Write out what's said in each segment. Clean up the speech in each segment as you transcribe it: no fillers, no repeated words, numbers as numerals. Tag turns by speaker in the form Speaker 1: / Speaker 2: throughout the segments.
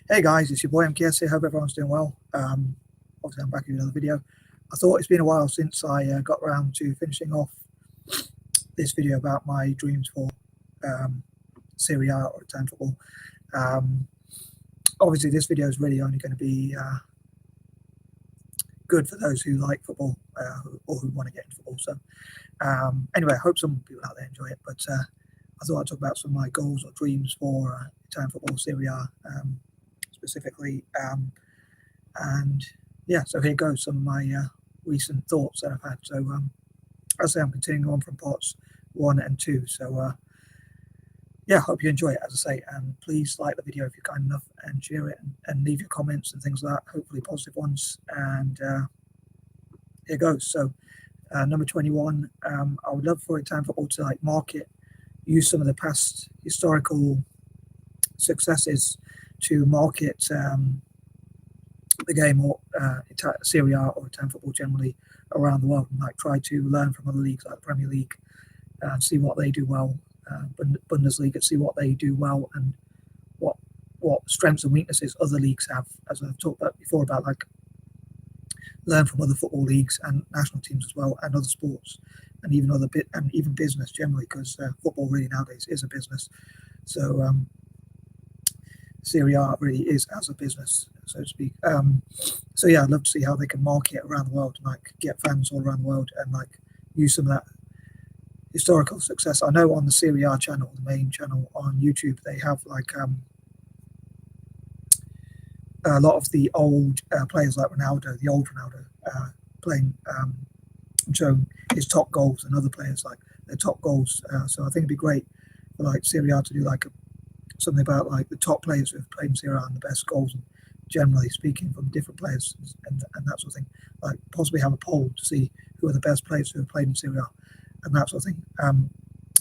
Speaker 1: Hey guys, it's your boy M.K.S here. Hope everyone's doing well. Obviously, I'm back with another video. I thought it's been a while since I got around to finishing off this video about my dreams for Serie A or Italian football. Obviously, this video is really only going to be good for those who like football or who want to get into football. So anyway, I hope some people out there enjoy it. But I thought I'd talk about some of my goals or dreams for Italian football, Serie A specifically. And yeah, so here goes some of my recent thoughts that I've had. So as I say, I'm continuing on from parts 1 and 2. So yeah, hope you enjoy it, as I say, and please like the video if you're kind enough, and share it, and leave your comments and things like that, hopefully positive ones. And here goes. So number 21, I would love for Italian football to use some of the past historical successes to market the game, or Serie A or Italian football generally, around the world, and try to learn from other leagues like the Premier League and see what they do well, Bundesliga, see what they do well, and what strengths and weaknesses other leagues have, as I've talked about before, about learn from other football leagues and national teams as well, and other sports, and even business generally, because football really nowadays is a business. So Serie A really is as a business, so to speak. So yeah, I'd love to see how they can market around the world, and get fans all around the world, and use some of that historical success. I know on the Serie A channel, the main channel on YouTube, they have a lot of the old players like Ronaldo, the old Ronaldo, playing and showing his top goals, and other players their top goals. So I think it'd be great for Serie A to do something about the top players who have played in Serie A and the best goals, and generally speaking from different players, and that sort of thing. Possibly have a poll to see who are the best players who have played in Serie A, and that sort of thing.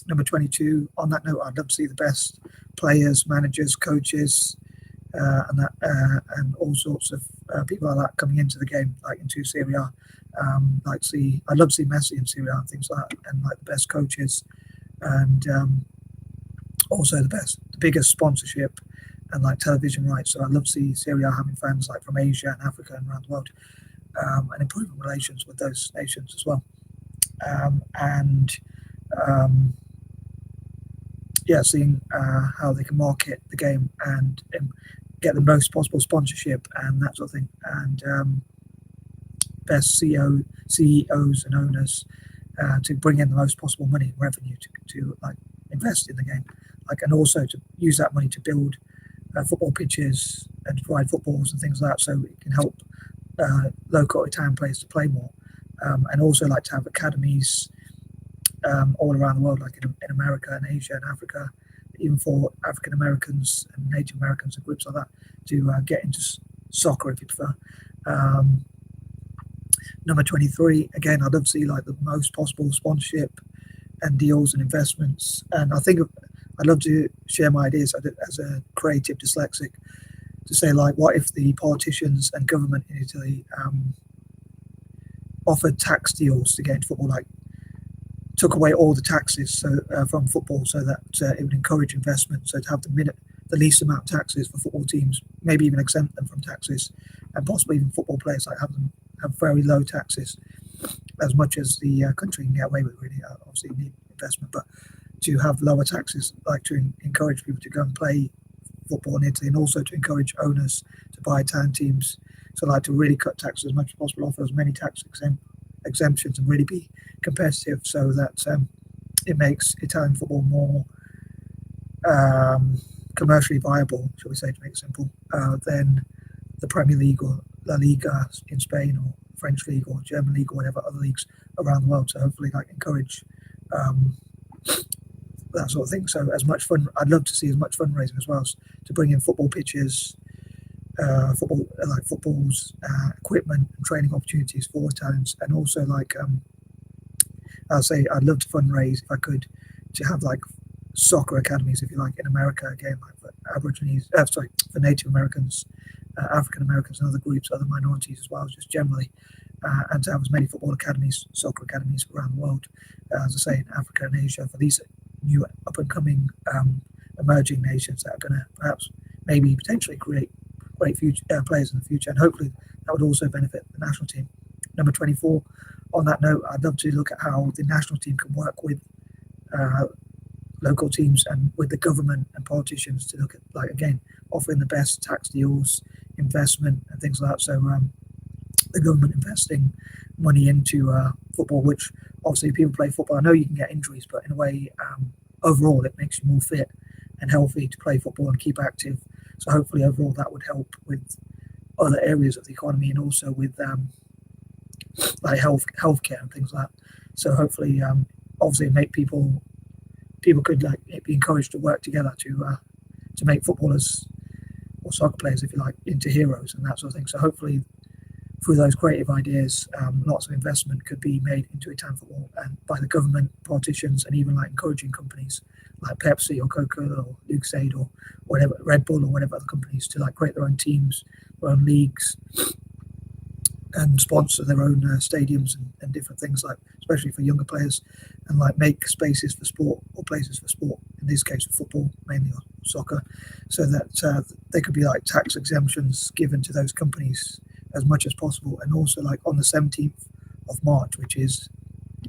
Speaker 1: Number 22, on that note, I'd love to see the best players, managers, coaches, and all sorts of people like that coming into the game, into Serie A. I'd love to see Messi in Serie A and things like that, and the best coaches, and also the biggest sponsorship and television rights. So I'd love to see Serie A having fans from Asia and Africa and around the world, and improving relations with those nations as well. Yeah, seeing how they can market the game and get the most possible sponsorship and that sort of thing, and best CEOs and owners to bring in the most possible money and revenue to invest in the game, and also to use that money to build football pitches and to provide footballs and things like that, so it can help local Italian players to play more, and also to have academies all around the world, in America and Asia and Africa, even for African Americans and Native Americans and groups like that, to get into soccer, if you prefer. Number 23, again, I'd love to see the most possible sponsorship and deals and investments, and I think I'd love to share my ideas as a creative dyslexic, to say what if the politicians and government in Italy offered tax deals to get into football, took away all the taxes from football, so that it would encourage investment. So to have the least amount of taxes for football teams, maybe even exempt them from taxes, and possibly even football players have very low taxes, as much as the country can get away with. Really, obviously you need investment, but to have lower taxes, to encourage people to go and play football in Italy, and also to encourage owners to buy Italian teams. So to really cut taxes as much as possible, offer as many tax exemptions, and really be competitive, so that it makes Italian football more commercially viable, shall we say, to make it simple, than the Premier League or La Liga in Spain, or French League or German League, or whatever other leagues around the world. So hopefully encourage that sort of thing. So I'd love to see as much fundraising as well, to bring in football pitches, footballs, equipment and training opportunities for Italians, and also I'll say I'd love to fundraise, if I could, to have soccer academies, if you in America, again, for Aborigines, for Native Americans, African Americans, and other groups, other minorities as well, just generally, and to have as many football academies, soccer academies around the world, as I say, in Africa and Asia, for these new up and coming emerging nations that are going to perhaps maybe potentially create great future players in the future, and hopefully that would also benefit the national team. Number 24. On that note, I'd love to look at how the national team can work with local teams and with the government and politicians to look at, like, again, offering the best tax deals, investment and things like that. So the government investing money into football, which obviously people play football. I know you can get injuries, but in a way, overall, it makes you more fit and healthy to play football and keep active. So hopefully overall that would help with other areas of the economy and also with like healthcare and things like that. So hopefully, obviously, make people could like be encouraged to work together to make footballers or soccer players, if you like, into heroes and that sort of thing. So hopefully, through those creative ideas, lots of investment could be made into Italian football and by the government, politicians, and even like encouraging companies like Pepsi or Coca-Cola or Lucozade or whatever, Red Bull or whatever other companies to like create their own teams, their own leagues, and sponsor their own stadiums and different things, like especially for younger players, and like make spaces for sport or places for sport, in this case for football mainly, or soccer, so that there could be like tax exemptions given to those companies as much as possible. And also like on the 17th of March, which is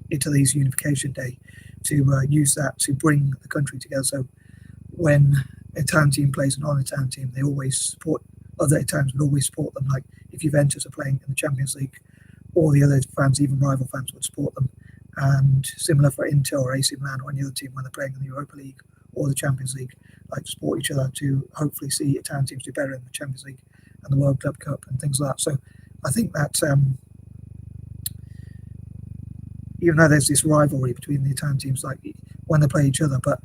Speaker 1: Italy's Unification Day, to use that to bring the country together. So when an Italian team plays a non-Italian team, they always support, other Italians would always support them. Like if Juventus are playing in the Champions League, all the other fans, even rival fans, would support them. And similar for Inter or AC Milan or any other team when they're playing in the Europa League or the Champions League, like to support each other to hopefully see Italian teams do better in the Champions League and the World Club Cup and things like that. So I think that even though there's this rivalry between the Italian teams, like when they play each other, but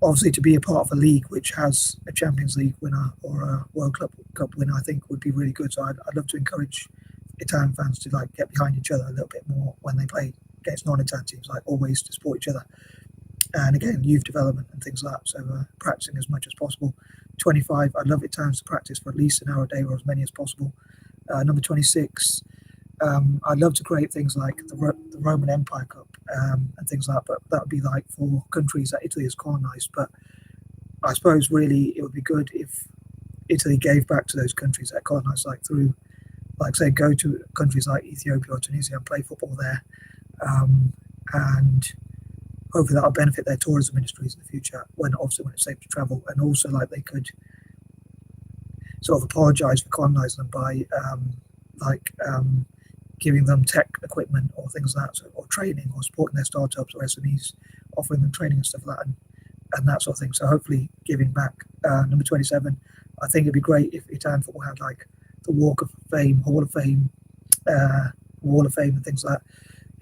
Speaker 1: obviously to be a part of a league which has a Champions League winner or a World Club Cup winner, I think would be really good. So I'd love to encourage Italian fans to like get behind each other a little bit more when they play against non-Italian teams, like always to support each other. And again, youth development and things like that. So practicing as much as possible. 25, I'd love Italians to practice for at least an hour a day or as many as possible. Number 26, I'd love to create things like the Roman Empire Cup and things like that, but that would be like for countries that Italy has colonized. But I suppose really it would be good if Italy gave back to those countries that colonized, like through, like say, go to countries like Ethiopia or Tunisia and play football there, and hopefully that'll benefit their tourism industries in the future when it's safe to travel. And also like they could sort of apologize for colonizing them by giving them tech equipment or things like that, or training or supporting their startups or SMEs, offering them training and stuff like that, and that sort of thing. So hopefully giving back. Number 27, I think it'd be great if Italian football had like the Walk of Fame, Hall of Fame and things like that.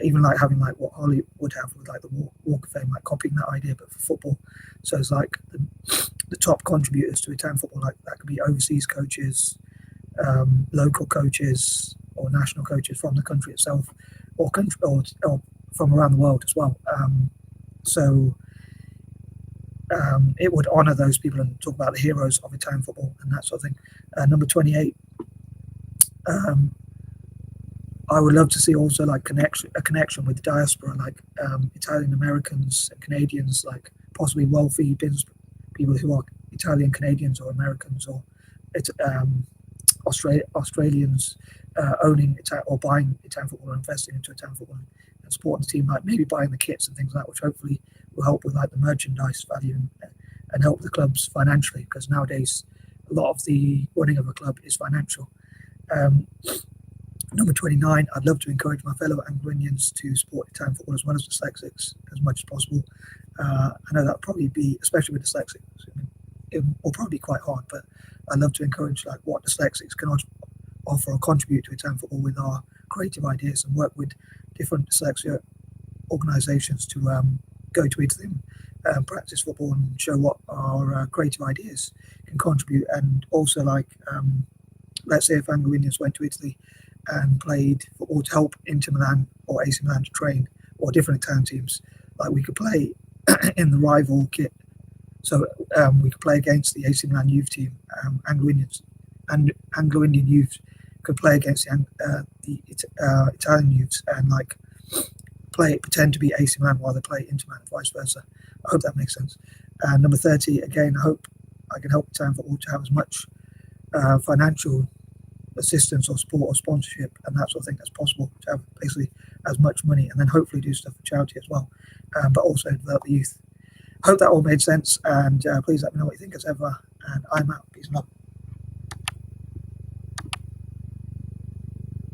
Speaker 1: Even like having like what Hollywood would have with like the Walk of Fame, like copying that idea but for football. So it's like the top contributors to Italian football, like that could be overseas coaches, local coaches or national coaches from the country itself, or from around the world as well. It would honour those people and talk about the heroes of Italian football and that sort of thing. Number 28, I would love to see also like a connection with the diaspora, like Italian Americans and Canadians, like possibly wealthy business people who are Italian Canadians or Americans or Australians owning or buying Italian football or investing into Italian football and supporting the team, like maybe buying the kits and things like that, which hopefully will help with like the merchandise value and help the clubs financially, because nowadays a lot of the running of a club is financial. Number 29, I'd love to encourage my fellow Anglo-Indians to support Italian football as well as dyslexics as much as possible. I know that'll probably be, especially with dyslexics, it will probably be quite hard, but I'd love to encourage like what dyslexics can offer or contribute to Italian football with our creative ideas, and work with different dyslexia organisations to go to Italy and practice football and show what our creative ideas can contribute. And also like, let's say if Anglo-Indians went to Italy and played football to help Inter Milan or AC Milan to train, or different Italian teams, like we could play in the rival kit. So we could play against the AC Milan youth team, Anglo-Indians, and Anglo-Indian youth could play against the Italian youths and like pretend to be AC Milan while they play Inter Milan and vice versa. I hope that makes sense. Number 30, again, I hope I can help Italian football to have as much financial assistance or support or sponsorship and that sort of thing as possible, to have basically as much money, and then hopefully do stuff for charity as well, but also develop the youth. Hope that all made sense, and please let me know what you think as ever, and I'm out. Peace and love.